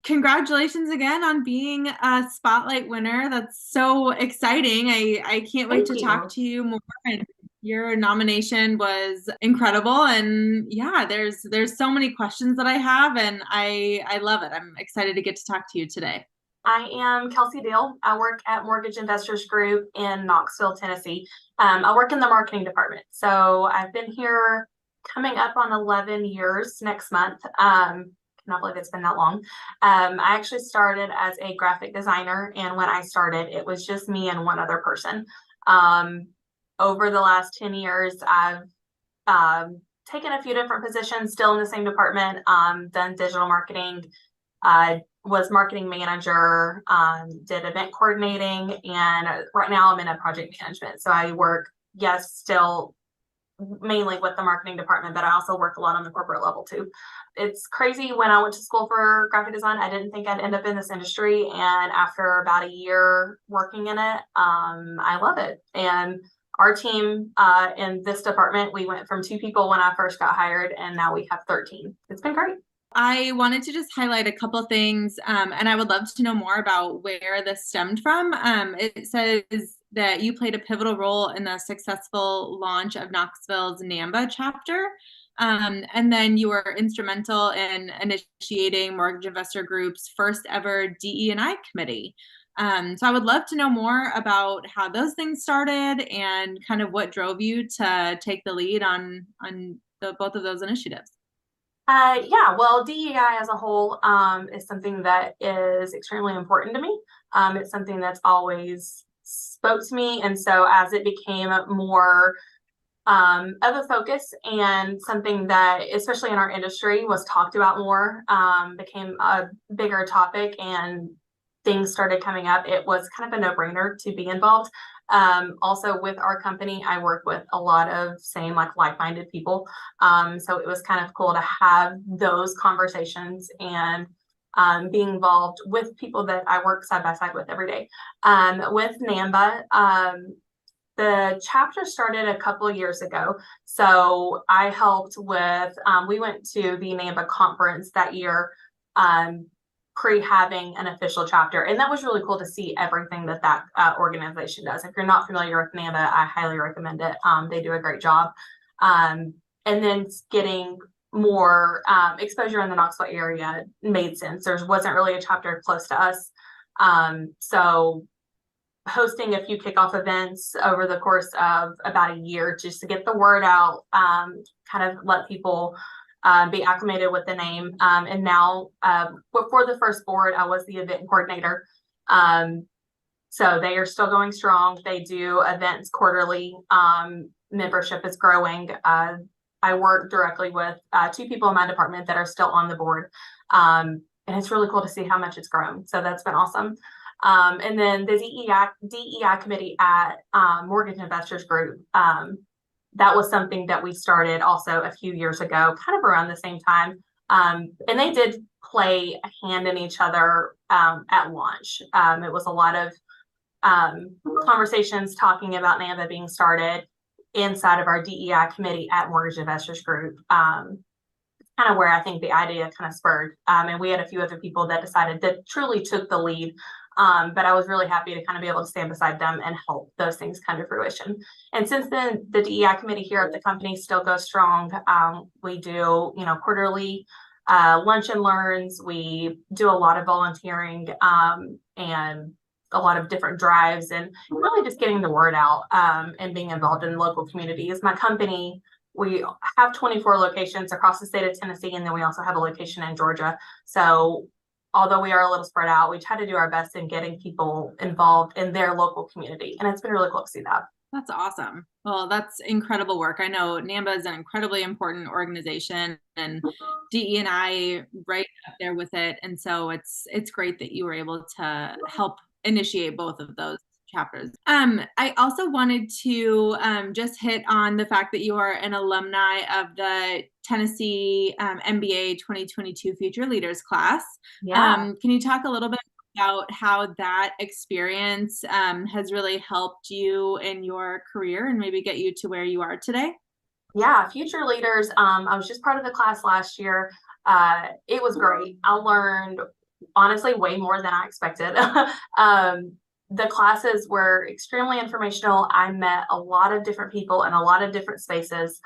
congratulations again on being a spotlight winner. That's so exciting. I can't wait Thank to talk you. to you more. And your nomination was incredible. And yeah, there's so many questions that I have, and I love it. I'm excited to get to talk to you today. I am Kelsey Deel. I work at Mortgage Investors Group in Knoxville, Tennessee. I work in the marketing department. So I've been here coming up on 11 years next month. Cannot believe it's been that long. I actually started as a graphic designer, and when I started, it was just me and one other person. Um, Over the last 10 years, I've taken a few different positions, still in the same department, done digital marketing, was marketing manager, did event coordinating, and right now I'm in a project management. So I work, yes, still mainly with the marketing department, but I also work a lot on the corporate level too. It's crazy. When I went to school for graphic design, I didn't think I'd end up in this industry. And after about a year working in it, I love it. And our team in this department, we went from 2 people when I first got hired, and now we have 13. It's been great. I wanted to just highlight a couple things, and I would love to know more about where this stemmed from. It says that you played a pivotal role in the successful launch of Knoxville's NAMBA chapter, and then you were instrumental in initiating Mortgage Investor Group's first ever DE&I committee. So I would love to know more about how those things started and kind of what drove you to take the lead on both of those initiatives. Yeah, well, DEI as a whole is something that is extremely important to me. It's something that's always spoke to me. And so as it became more of a focus and something that, especially in our industry, was talked about more, became a bigger topic and things started coming up, it was kind of a no-brainer to be involved. Also with our company, I work with a lot of same like-minded people. So it was kind of cool to have those conversations and being involved with people that I work side by side with every day. With NAMBA, the chapter started a couple of years ago. So I helped with, we went to the NAMBA conference that year, pre having an official chapter. And that was really cool to see everything that organization does. If you're not familiar with NAMBA, I highly recommend it. They do a great job. And then getting more exposure in the Knoxville area made sense. There wasn't really a chapter close to us. So hosting a few kickoff events over the course of about a year just to get the word out, kind of let people be acclimated with the name. And now, for the first board, I was the event coordinator. So they are still going strong. They do events quarterly. Membership is growing. I work directly with 2 people in my department that are still on the board. And it's really cool to see how much it's grown. So that's been awesome. And then the DEI committee at Mortgage Investors Group, that was something that we started also a few years ago, kind of around the same time. And they did play a hand in each other at launch. It was a lot of conversations talking about NAMBA being started inside of our DEI committee at Mortgage Investors Group. Kind of where I think the idea kind of spurred. And we had a few other people that decided that truly took the lead. But I was really happy to kind of be able to stand beside them and help those things come to fruition. And since then, the DEI committee here at the company still goes strong. We do, quarterly lunch and learns. We do a lot of volunteering and a lot of different drives and really just getting the word out and being involved in local communities. My company, we have 24 locations across the state of Tennessee, and then we also have a location in Georgia. So although we are a little spread out, we try to do our best in getting people involved in their local community. And it's been really cool to see that. That's awesome. Well, that's incredible work. I know NAMBA is an incredibly important organization, and DE&I right up there with it. And so it's great that you were able to help initiate both of those chapters. I also wanted to just hit on the fact that you are an alumni of the Tennessee MBA 2022 Future Leaders class. Yeah. Can you talk a little bit about how that experience has really helped you in your career and maybe get you to where you are today? Yeah, Future Leaders. I was just part of the class last year. It was great. I learned honestly way more than I expected. The classes were extremely informational. I met a lot of different people in a lot of different spaces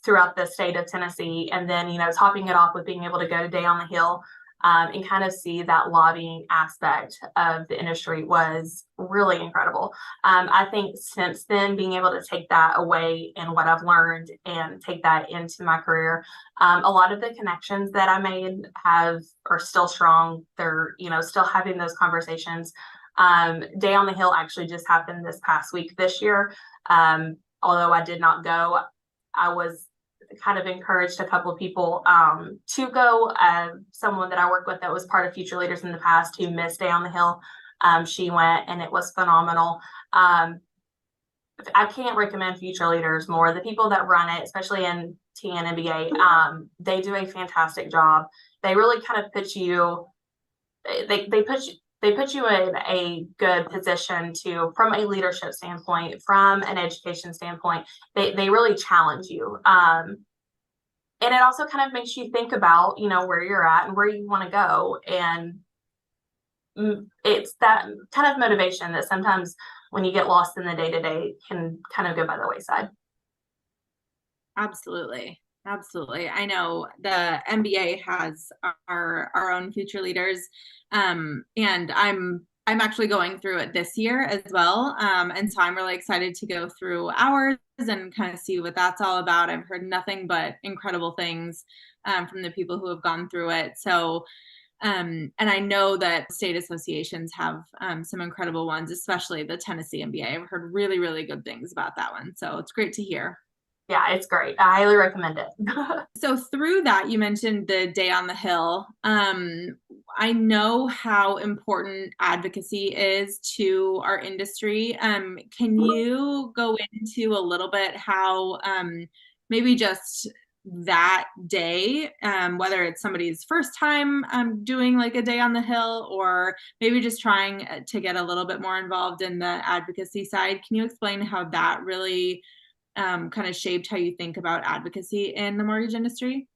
throughout the state of Tennessee. And then, topping it off with being able to go to Day on the Hill and kind of see that lobbying aspect of the industry was really incredible. I think since then, being able to take that away and what I've learned and take that into my career, a lot of the connections that I made are still strong. They're, still having those conversations. Day on the Hill actually just happened this past week this year. Although I did not go, I was kind of encouraged a couple of people to go. Someone that I worked with that was part of Future Leaders in the past who missed Day on the Hill. She went and it was phenomenal. I can't recommend Future Leaders more. The people that run it, especially in TN MBA, they do a fantastic job. They really kind of put you, they put you in a good position to, from a leadership standpoint, from an education standpoint, they really challenge you. And it also kind of makes you think about, where you're at and where you want to go. And it's that kind of motivation that sometimes when you get lost in the day to day can kind of go by the wayside. Absolutely. Absolutely. I know the MBA has our own future leaders. And I'm actually going through it this year as well. And so I'm really excited to go through ours and kind of see what that's all about. I've heard nothing but incredible things from the people who have gone through it. So and I know that state associations have some incredible ones, especially the Tennessee MBA. I've heard really, really good things about that one. So it's great to hear. Yeah, it's great. I highly recommend it. So through that, you mentioned the Day on the Hill. I know how important advocacy is to our industry. Can you go into a little bit how maybe just that day, whether it's somebody's first time doing like a Day on the Hill, or maybe just trying to get a little bit more involved in the advocacy side, can you explain how that really kind of shaped how you think about advocacy in the mortgage industry?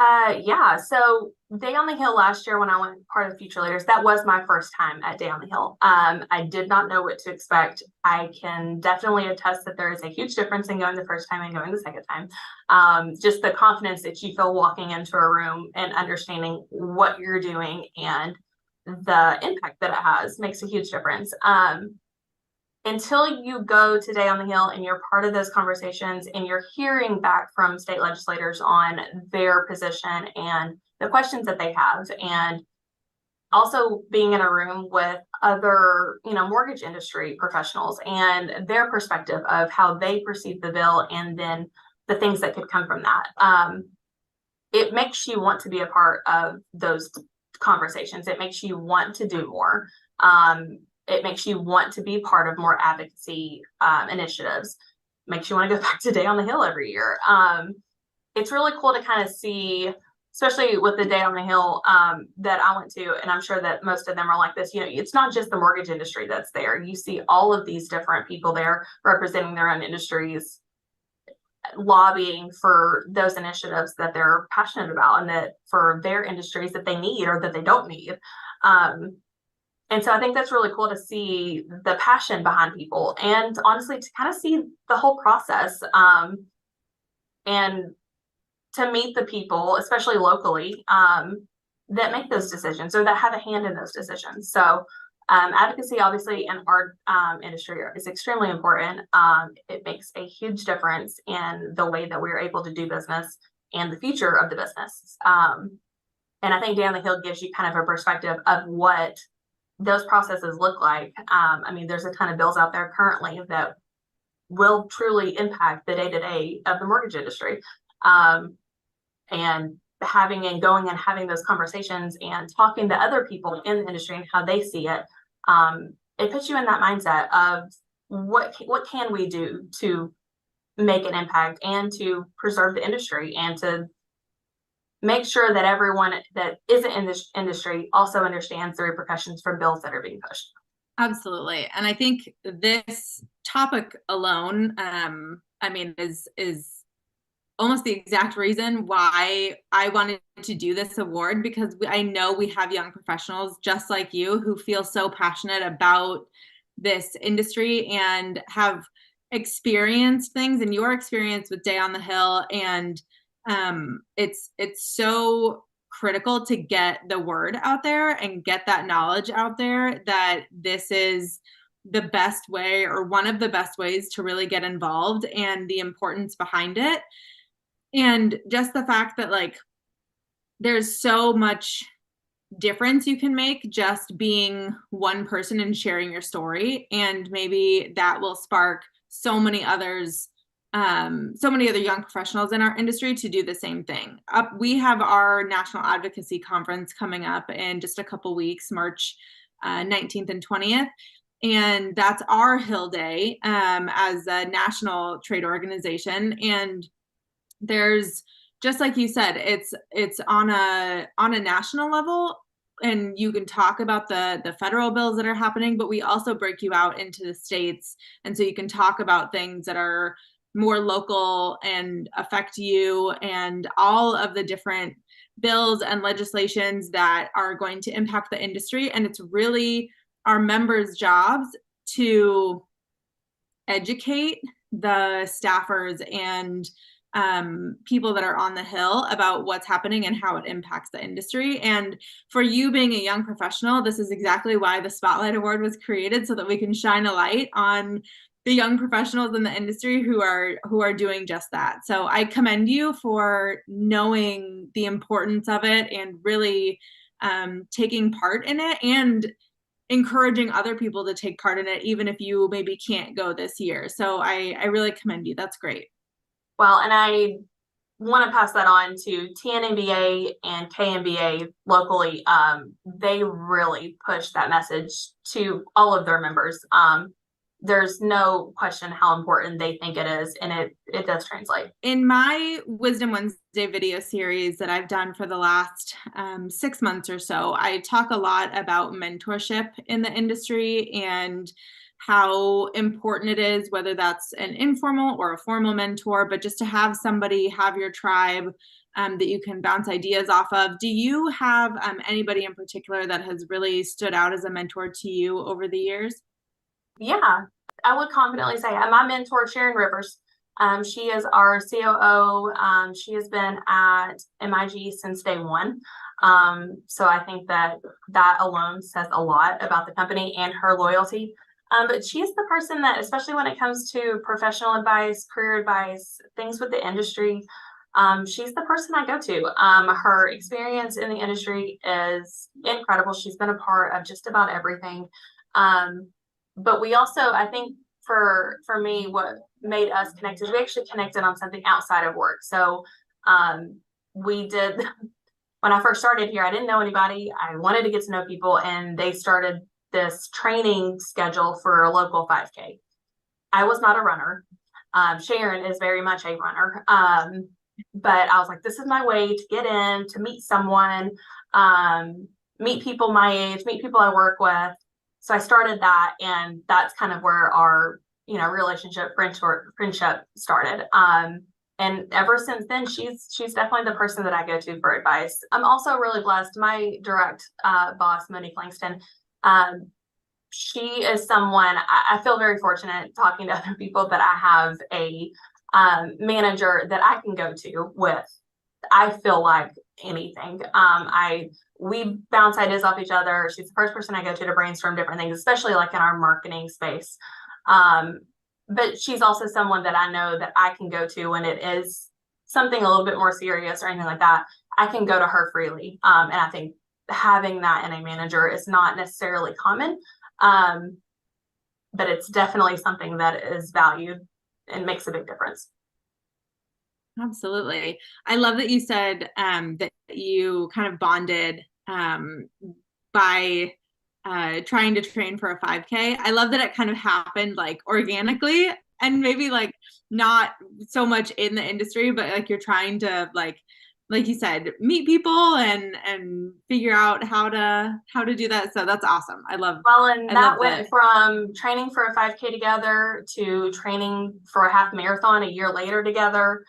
Yeah. So Day on the Hill last year when I went part of Future Leaders, that was my first time at Day on the Hill. I did not know what to expect. I can definitely attest that there is a huge difference in going the first time and going the second time. Just the confidence that you feel walking into a room and understanding what you're doing and the impact that it has makes a huge difference. Until you go to Day on the Hill and you're part of those conversations and you're hearing back from state legislators on their position and the questions that they have, and also being in a room with other, mortgage industry professionals and their perspective of how they perceive the bill and then the things that could come from that. It makes you want to be a part of those conversations. It makes you want to do more. It makes you want to be part of more advocacy initiatives. Makes you want to go back to Day on the Hill every year. It's really cool to kind of see, especially with the Day on the Hill that I went to, and I'm sure that most of them are like this. It's not just the mortgage industry that's there. You see all of these different people there representing their own industries, lobbying for those initiatives that they're passionate about and that for their industries that they need or that they don't need. And so I think that's really cool to see the passion behind people and honestly to kind of see the whole process and to meet the people, especially locally, that make those decisions or that have a hand in those decisions. So advocacy, obviously, in our industry is extremely important. It makes a huge difference in the way that we're able to do business and the future of the business. And I think Day on the Hill gives you kind of a perspective of what those processes look like. There's a ton of bills out there currently that will truly impact the day-to-day of the mortgage industry. And going and having those conversations and talking to other people in the industry and how they see it, it puts you in that mindset of what can we do to make an impact and to preserve the industry and to make sure that everyone that isn't in this industry also understands the repercussions from bills that are being pushed. Absolutely. And I think this topic alone, is almost the exact reason why I wanted to do this award because I know we have young professionals just like you who feel so passionate about this industry and have experienced things, and your experience with Day on the Hill, and it's so critical to get the word out there and get that knowledge out there that this is the best way, or one of the best ways, to really get involved, and the importance behind it. And just the fact that like there's so much difference you can make just being one person and sharing your story, and maybe that will spark so many others, so many other young professionals in our industry to do the same thing. We have our national advocacy conference coming up in just a couple weeks, March 19th and 20th, and that's our Hill Day as a national trade organization. And there's, just like you said, it's on a national level, and you can talk about the federal bills that are happening, but we also break you out into the states, and so you can talk about things that are more local and affect you, and all of the different bills and legislations that are going to impact the industry. And it's really our members' jobs to educate the staffers and people that are on the Hill about what's happening and how it impacts the industry. And for you being a young professional, this is exactly why the Spotlight Award was created, so that we can shine a light on the young professionals in the industry who are doing just that. So I commend you for knowing the importance of it and really taking part in it, and encouraging other people to take part in it, even if you maybe can't go this year. So I really commend you. That's great. Well, and I want to pass that on to TNMBA and KMBA locally. They really push that message to all of their members. There's no question how important they think it is, and it does translate. In my Wisdom Wednesday video series that I've done for the last 6 months or so, I talk a lot about mentorship in the industry and how important it is, whether that's an informal or a formal mentor, but just to have somebody, have your tribe that you can bounce ideas off of. Do you have anybody in particular that has really stood out as a mentor to you over the years? Yeah, I would confidently say my mentor, Sharon Rivers. She is our COO. She has been at MIG since day one. So I think that alone says a lot about the company and her loyalty. But she is the person that, especially when it comes to professional advice, career advice, things with the industry, she's the person I go to. Her experience in the industry is incredible. She's been a part of just about everything. But we also, I think for me, what made us connect is we actually connected on something outside of work. So we did, when I first started here, I didn't know anybody. I wanted to get to know people, and they started this training schedule for a local 5K. I was not a runner. Sharon is very much a runner. But I was like, this is my way to get in, to meet someone, meet people my age, meet people I work with. So I started that, and that's kind of where our, relationship, friendship started. And ever since then, she's definitely the person that I go to for advice. I'm also really blessed. My direct boss, Monique Langston, she is someone I feel very fortunate talking to other people that I have a manager that I can go to with. I feel like anything. We bounce ideas off each other. She's the first person I go to brainstorm different things, especially like in our marketing space. But she's also someone that I know that I can go to when it is something a little bit more serious or anything like that. I can go to her freely. And I think having that in a manager is not necessarily common, but it's definitely something that is valued and makes a big difference. Absolutely. I love that you said that you kind of bonded by trying to train for a 5K. I love that it kind of happened like organically, and maybe like not so much in the industry, but like you're trying to like you said, meet people and figure out how to do that. So that's awesome. That went from training for a 5K together to training for a half marathon a year later together.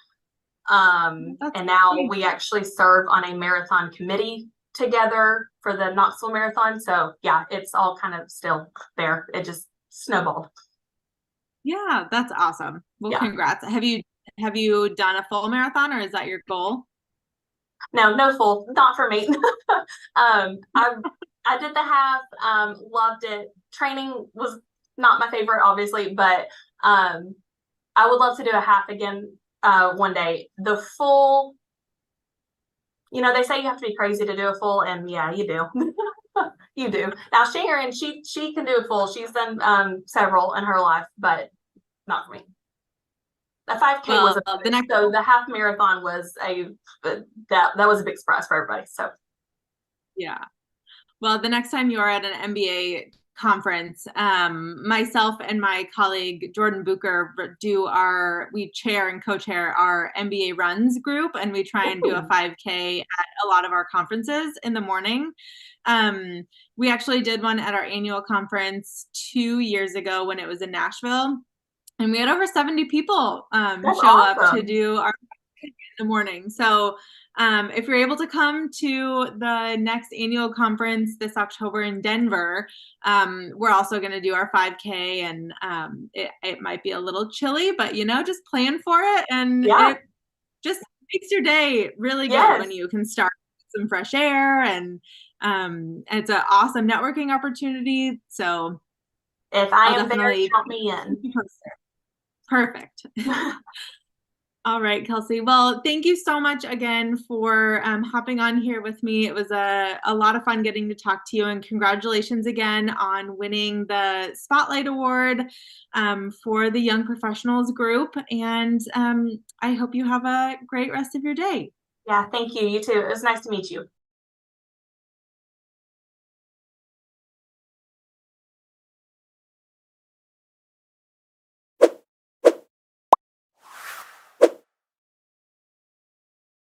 That's And now great. we actually serve on a marathon committee together for the Knoxville Marathon. So yeah, it's all kind of still there. It just snowballed. Yeah, that's awesome. Well, Yeah. congrats. Have you done a full marathon or is that your goal? No, no full, not for me. I did the half, loved it. Training was not my favorite, obviously, but I would love to do a half again one day. The full, they say you have to be crazy to do a full, and yeah, you do. You do. Now Sharon, she can do a full. She's done several in her life, but not for me. The 5K was Well, a the next so the half marathon was that was a big surprise for everybody. So yeah. Well, the next time you're at an MBA conference, myself and my colleague Jordan Bucher we chair and co-chair our MBA runs group, and we try and do a ooh, 5K at a lot of our conferences in the morning. We actually did one at our annual conference 2 years ago when it was in Nashville, and we had over 70 people that's show up to awesome. do our in the morning. So if you're able to come to the next annual conference this October in Denver, we're also going to do our 5K, and it might be a little chilly, but just plan for it, and Yeah. it just makes your day really good when Yes. you can start with some fresh air, and it's an awesome networking opportunity. So If I I'll am there, definitely count me keep in. you posted. Perfect. All right, Kelsey. Well, thank you so much again for hopping on here with me. It was a lot of fun getting to talk to you, and congratulations again on winning the Spotlight Award for the Young Professionals Group. And I hope you have a great rest of your day. Yeah, thank you. You too. It was nice to meet you.